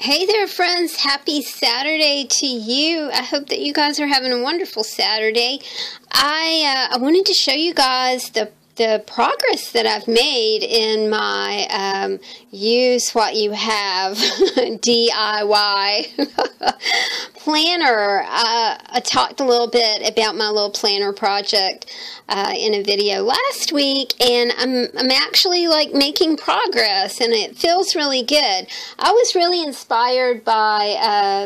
Hey there, friends. Happy Saturday to you. I hope that you guys are having a wonderful Saturday. I wanted to show you guys the progress that I've made in my use what you have DIY planner. I talked a little bit about my little planner project in a video last week, and I'm actually like making progress, and it feels really good. I was really inspired by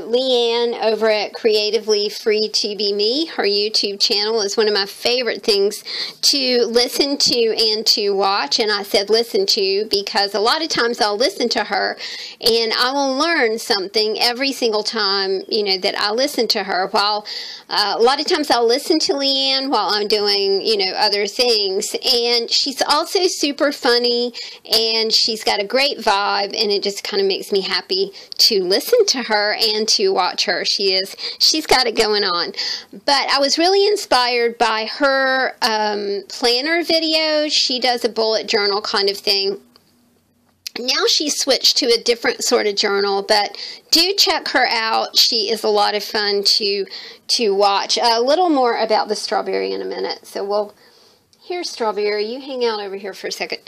Leanne over at Creatively Free to Be Me. Her YouTube channel is one of my favorite things to listen to and to watch, and I said listen to because a lot of times I'll listen to her and I will learn something every single time, you know, that I listen to her. While a lot of times I'll listen to Leanne while I'm doing, you know, other things, and she's also super funny and she's got a great vibe, and it just kind of makes me happy to listen to her and to watch her. She's got it going on. But I was really inspired by her planner video. She does a bullet journal kind of thing. Now she's switched to a different sort of journal, but do check her out. She is a lot of fun to watch. A little more about the strawberry in a minute. So here's Strawberry. You hang out over here for a second.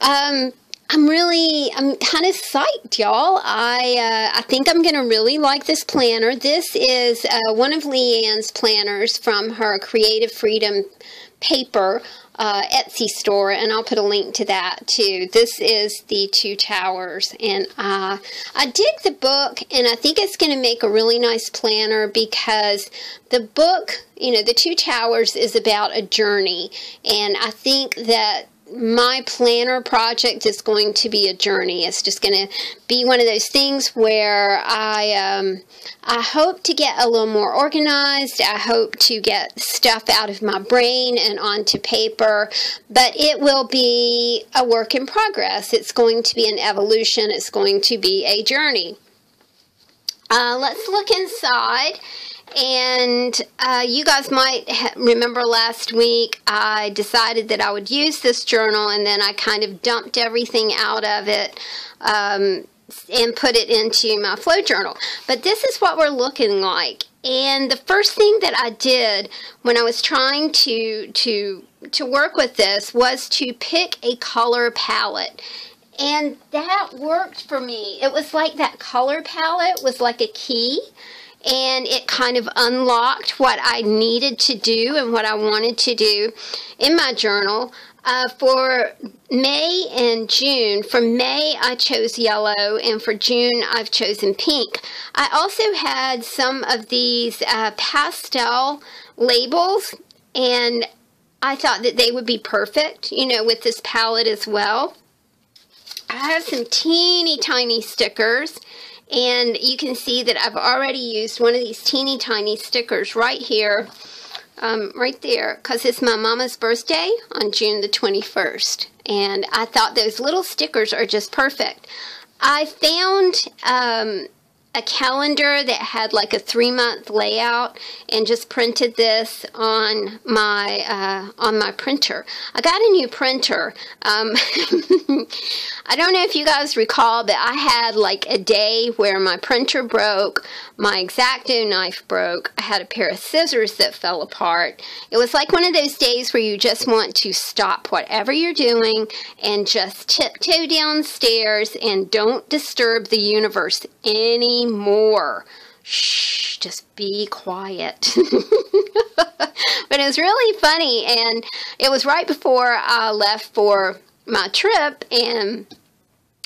I'm kind of psyched, y'all. I think I'm going to really like this planner. This is one of Leanne's planners from her Creative Freedom paper Etsy store, and I'll put a link to that too. This is the Two Towers, and I dig the book, and I think it's going to make a really nice planner because the book, you know, the Two Towers is about a journey, and I think that my planner project is going to be a journey. It's just going to be one of those things where I hope to get a little more organized. I hope to get stuff out of my brain and onto paper, but it will be a work in progress. It's going to be an evolution. It's going to be a journey. Let's look inside. And you guys might remember last week I decided that I would use this journal, and then I kind of dumped everything out of it and put it into my flow journal. But this is what we're looking like. And the first thing that I did when I was trying to work with this was to pick a color palette. And that worked for me. It was like that color palette was like a key, and it kind of unlocked what I needed to do and what I wanted to do in my journal. For May and June, for May I chose yellow, and for June I've chosen pink. I also had some of these pastel labels, and I thought that they would be perfect, you know, with this palette as well. I have some teeny tiny stickers, and you can see that I've already used one of these teeny tiny stickers right here, right there, because it's my mama's birthday on June the 21st. And I thought those little stickers are just perfect. I found a calendar that had like a 3-month layout and just printed this on my printer. I got a new printer. I don't know if you guys recall, but I had like a day where my printer broke, my X-Acto knife broke, I had a pair of scissors that fell apart. It was like one of those days where you just want to stop whatever you're doing and just tiptoe downstairs and don't disturb the universe anymore. Shh, just be quiet. But it was really funny, and it was right before I left for my trip, and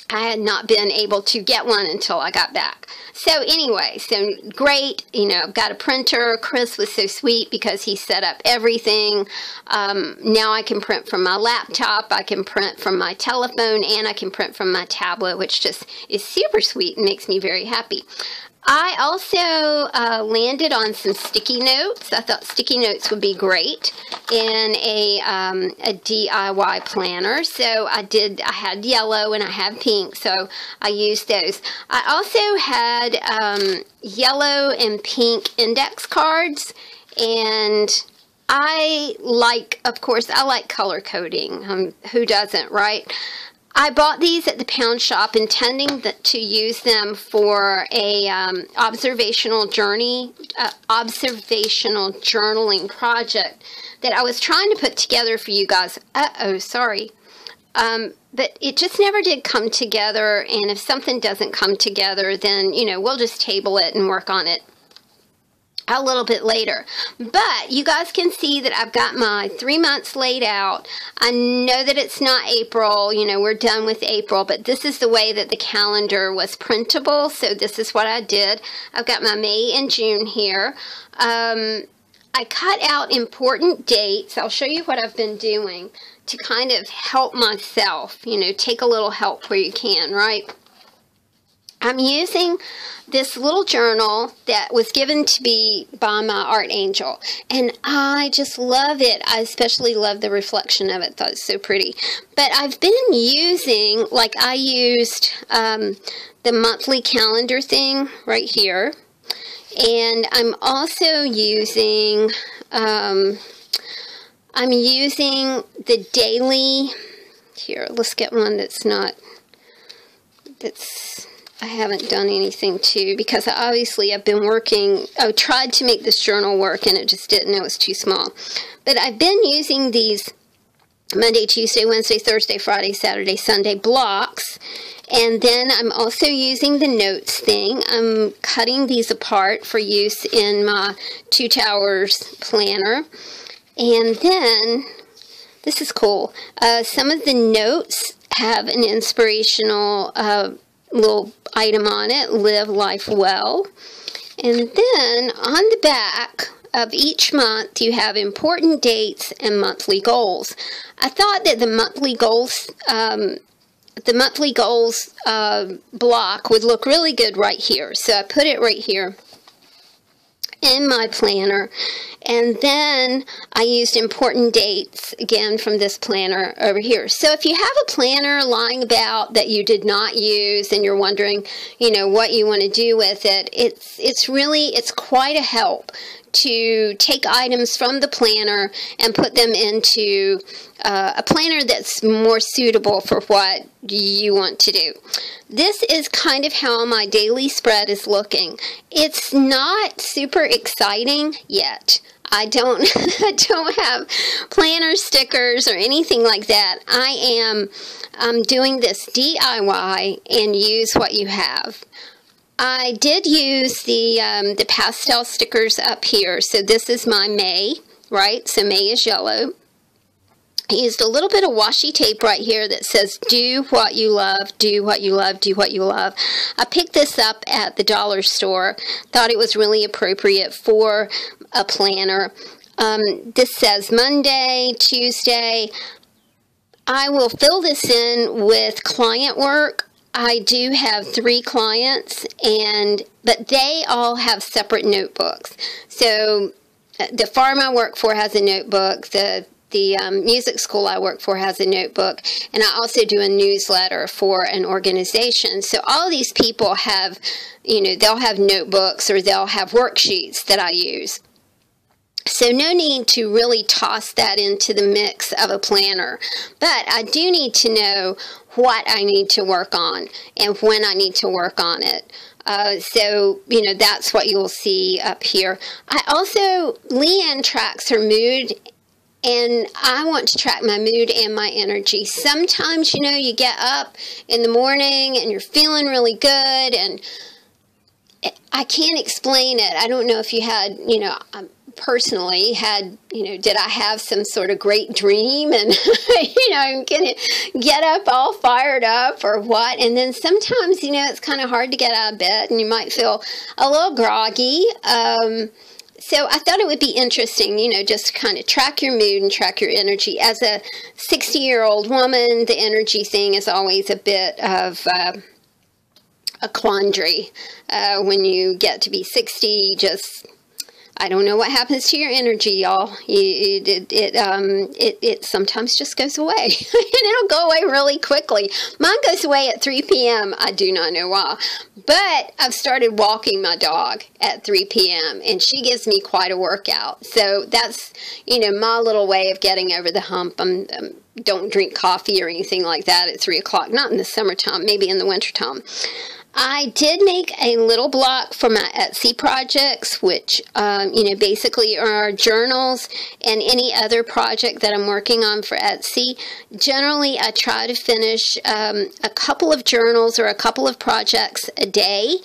I had not been able to get one until I got back. So anyway, so great, you know, I've got a printer. Chris was so sweet because he set up everything. Now I can print from my laptop, I can print from my telephone, and I can print from my tablet, which just is super sweet and makes me very happy. I also landed on some sticky notes. I thought sticky notes would be great in a DIY planner. So I had yellow and I have pink, so I used those. I also had yellow and pink index cards, and I like, of course, I like color coding. Who doesn't, right? I bought these at the pound shop intending to use them for a observational journaling project that I was trying to put together for you guys. Sorry. But it just never did come together, and if something doesn't come together, then, you know, we'll just table it and work on it a little bit later. But you guys can see that I've got my 3 months laid out. I know that it's not April, you know, we're done with April, but this is the way that the calendar was printable, so this is what I did. I've got my May and June here. I cut out important dates. I'll show you what I've been doing to kind of help myself, you know, take a little help where you can, right? I'm using this little journal that was given to me by my art angel, and I just love it. I especially love the reflection of it. I thought it was so pretty. But I've been using, like I used the monthly calendar thing right here, and I'm also using, I'm using the daily, here, let's get one that's not, that's, I haven't done anything to, because obviously I've been working, I tried to make this journal work and it just didn't, it was too small. But I've been using these Monday, Tuesday, Wednesday, Thursday, Friday, Saturday, Sunday blocks. And then I'm also using the notes thing. I'm cutting these apart for use in my 2 Towers planner. And then, this is cool, some of the notes have an inspirational little item on it, live life well. And then on the back of each month you have important dates and monthly goals. I thought that the monthly goals block would look really good right here, so I put it right here in my planner. And then I used important dates again from this planner over here. So if you have a planner lying about that you did not use and you're wondering, you know, what you want to do with it, it's quite a help to take items from the planner and put them into a planner that's more suitable for what you want to do. This is kind of how my daily spread is looking. It's not super exciting yet. I don't have planner stickers or anything like that. I'm doing this DIY and use what you have. I did use the pastel stickers up here. So this is my May, right? So May is yellow. I used a little bit of washi tape right here that says, do what you love, do what you love, do what you love. I picked this up at the dollar store. Thought it was really appropriate for a planner. This says Monday, Tuesday. I will fill this in with client work. I do have 3 clients, but they all have separate notebooks. So the farm I work for has a notebook. The music school I work for has a notebook, and I also do a newsletter for an organization. So all these people have, you know, they'll have notebooks or they'll have worksheets that I use. So no need to really toss that into the mix of a planner. But I do need to know what I need to work on and when I need to work on it. So, you know, that's what you'll see up here. I also, Leanne tracks her mood, and I want to track my mood and my energy. Sometimes, you know, you get up in the morning and you're feeling really good, and I can't explain it. I don't know if you had, you know, personally had, you know, did I have some sort of great dream and, you know, I'm going to get up all fired up or what. And then sometimes, you know, it's kind of hard to get out of bed and you might feel a little groggy. So I thought it would be interesting, you know, just to kind of track your mood and track your energy. As a 60-year-old woman, the energy thing is always a bit of a quandary. When you get to be 60, just, I don't know what happens to your energy, y'all. It sometimes just goes away. And it'll go away really quickly. Mine goes away at 3 p.m. I do not know why. But I've started walking my dog at 3 p.m. and she gives me quite a workout. So that's, you know, my little way of getting over the hump. Don't drink coffee or anything like that at 3 o'clock. Not in the summertime, maybe in the wintertime. I did make a little block for my Etsy projects, which, you know, basically are journals and any other project that I'm working on for Etsy. Generally, I try to finish a couple of journals or a couple of projects a day.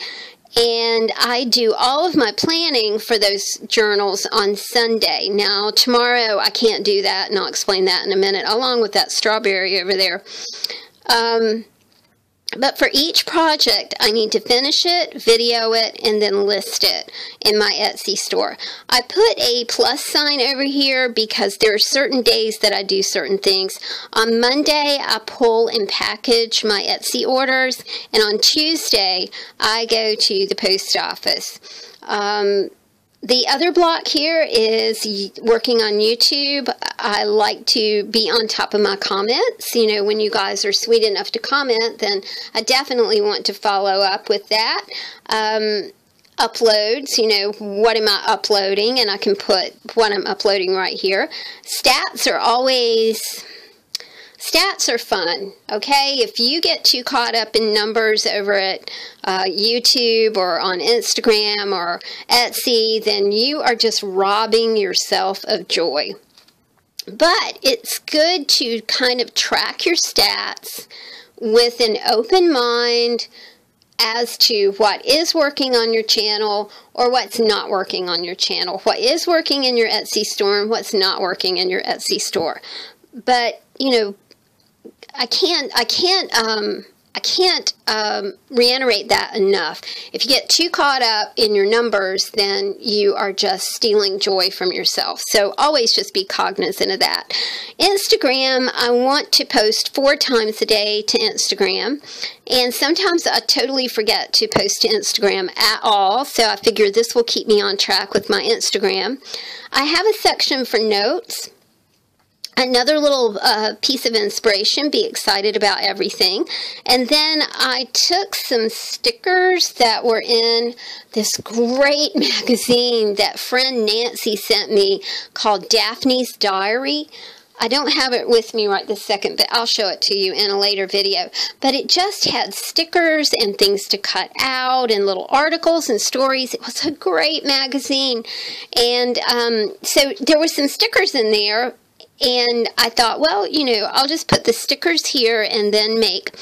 And I do all of my planning for those journals on Sunday. Now, tomorrow I can't do that, and I'll explain that in a minute, along with that strawberry over there. But for each project, I need to finish it, video it, and then list it in my Etsy store. I put a plus sign over here because there are certain days that I do certain things. On Monday, I pull and package my Etsy orders, and on Tuesday, I go to the post office. The other block here is working on YouTube. I like to be on top of my comments. You know, when you guys are sweet enough to comment, then I definitely want to follow up with that. Uploads, you know, what am I uploading? And I can put what I'm uploading right here. Stats are fun, okay? If you get too caught up in numbers over at YouTube or on Instagram or Etsy, then you are just robbing yourself of joy. But it's good to kind of track your stats with an open mind as to what is working on your channel or what's not working on your channel. What is working in your Etsy store and what's not working in your Etsy store. But, you know, I can't reiterate that enough. If you get too caught up in your numbers, then you are just stealing joy from yourself. So always just be cognizant of that. Instagram, I want to post 4 times a day to Instagram. And sometimes I totally forget to post to Instagram at all. So I figure this will keep me on track with my Instagram. I have a section for notes. Another little piece of inspiration, be excited about everything. And then I took some stickers that were in this great magazine that friend Nancy sent me called Daphne's Diary. I don't have it with me right this second, but I'll show it to you in a later video. But it just had stickers and things to cut out and little articles and stories. It was a great magazine. And so there were some stickers in there. And I thought, well, you know, I'll just put the stickers here and then make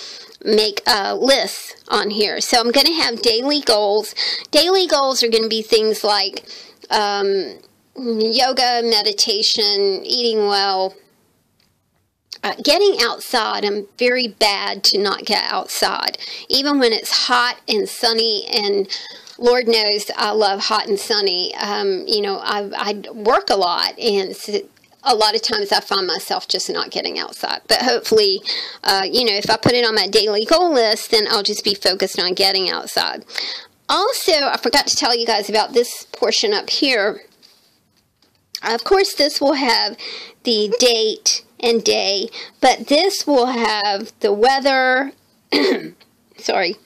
lists on here. So I'm going to have daily goals. Daily goals are going to be things like yoga, meditation, eating well, getting outside. I'm very bad to not get outside, even when it's hot and sunny, and Lord knows I love hot and sunny. You know, I work a lot, and a lot of times I find myself just not getting outside. But hopefully, you know, if I put it on my daily goal list, then I'll just be focused on getting outside. Also, I forgot to tell you guys about this portion up here. Of course, this will have the date and day, but this will have the weather. Sorry.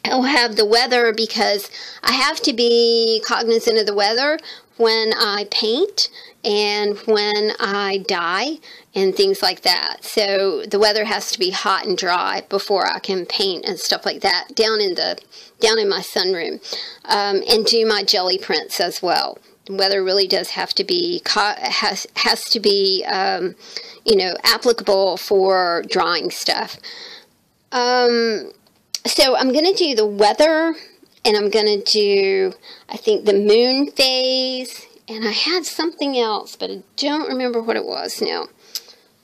It'll have the weather because I have to be cognizant of the weather when I paint and when I dye and things like that. So the weather has to be hot and dry before I can paint and stuff like that down in my sunroom, and do my jelly prints as well. The weather really does have to be you know, applicable for drawing stuff. So I'm going to do the weather, and I'm going to do, I think, the moon phase, and I had something else, but I don't remember what it was now.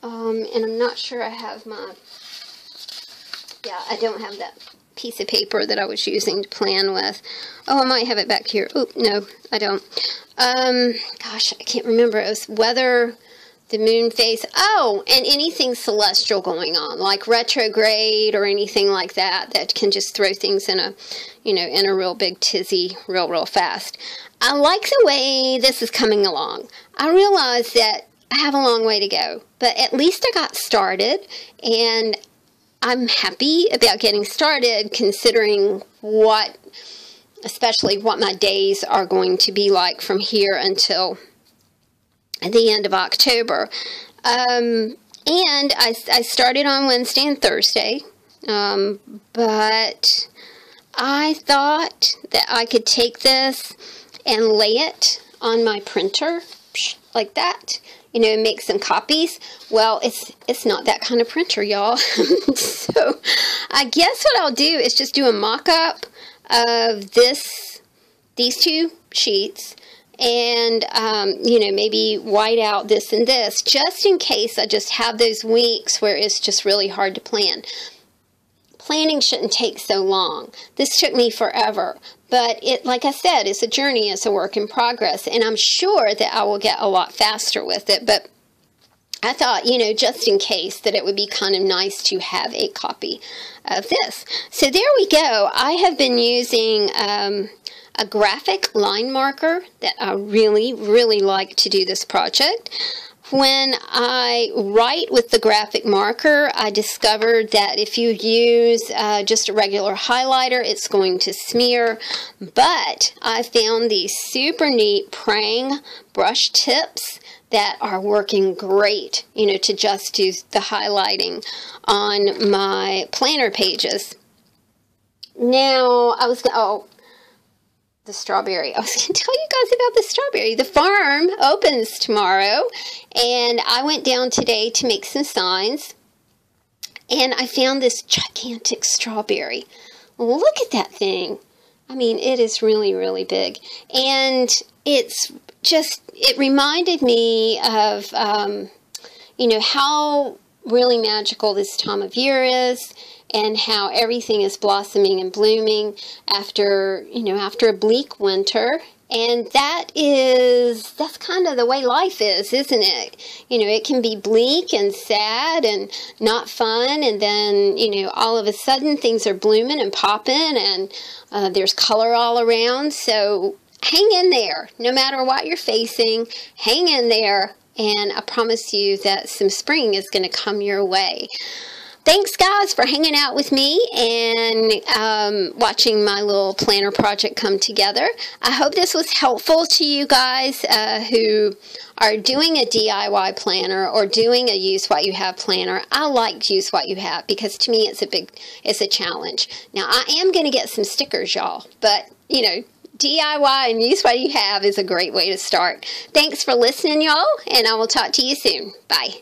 And I'm not sure I have my, yeah, I don't have that piece of paper that I was using to plan with. Oh, I might have it back here. Oh, no, I don't. Gosh, I can't remember. It was weather, the moon phase. Oh, and anything celestial going on, like retrograde or anything like that, that can just throw things in a, you know, in a real big tizzy real fast. I like the way this is coming along. I realize that I have a long way to go, but at least I got started, and I'm happy about getting started considering especially what my days are going to be like from here until the end of October. And I started on Wednesday and Thursday, but I thought that I could take this and lay it on my printer like that, you know, and make some copies. Well, it's not that kind of printer, y'all. So I guess what I'll do is just do a mock-up of these two sheets, and you know, maybe white out this and this, just in case I just have those weeks where it's just really hard to plan. Planning shouldn't take so long. This took me forever, but like I said, it's a journey, it's a work in progress, and I'm sure that I will get a lot faster with it. But I thought, you know, just in case, that it would be kind of nice to have a copy of this. So there we go. I have been using a graphic line marker that I really, really like to do this project. When I write with the graphic marker, I discovered that if you use just a regular highlighter, it's going to smear. But I found these super neat praying brush tips that are working great, you know, to just do the highlighting on my planner pages. Now, the strawberry. I was going to tell you guys about the strawberry. The farm opens tomorrow, and I went down today to make some signs, and I found this gigantic strawberry. Look at that thing. I mean, it is really, really big, and it reminded me of, you know, how really magical this time of year is, and how everything is blossoming and blooming after, you know, after a bleak winter. And that's kind of the way life is, isn't it? You know, it can be bleak and sad and not fun, and then, you know, all of a sudden things are blooming and popping, and there's color all around. So hang in there. No matter what you're facing, hang in there, and I promise you that some spring is going to come your way. Thanks, guys, for hanging out with me and watching my little planner project come together. I hope this was helpful to you guys who are doing a DIY planner or doing a use what you have planner. I like use what you have because to me it's a challenge. Now, I am going to get some stickers, y'all, but, you know, DIY and use what you have is a great way to start. Thanks for listening, y'all, and I will talk to you soon. Bye.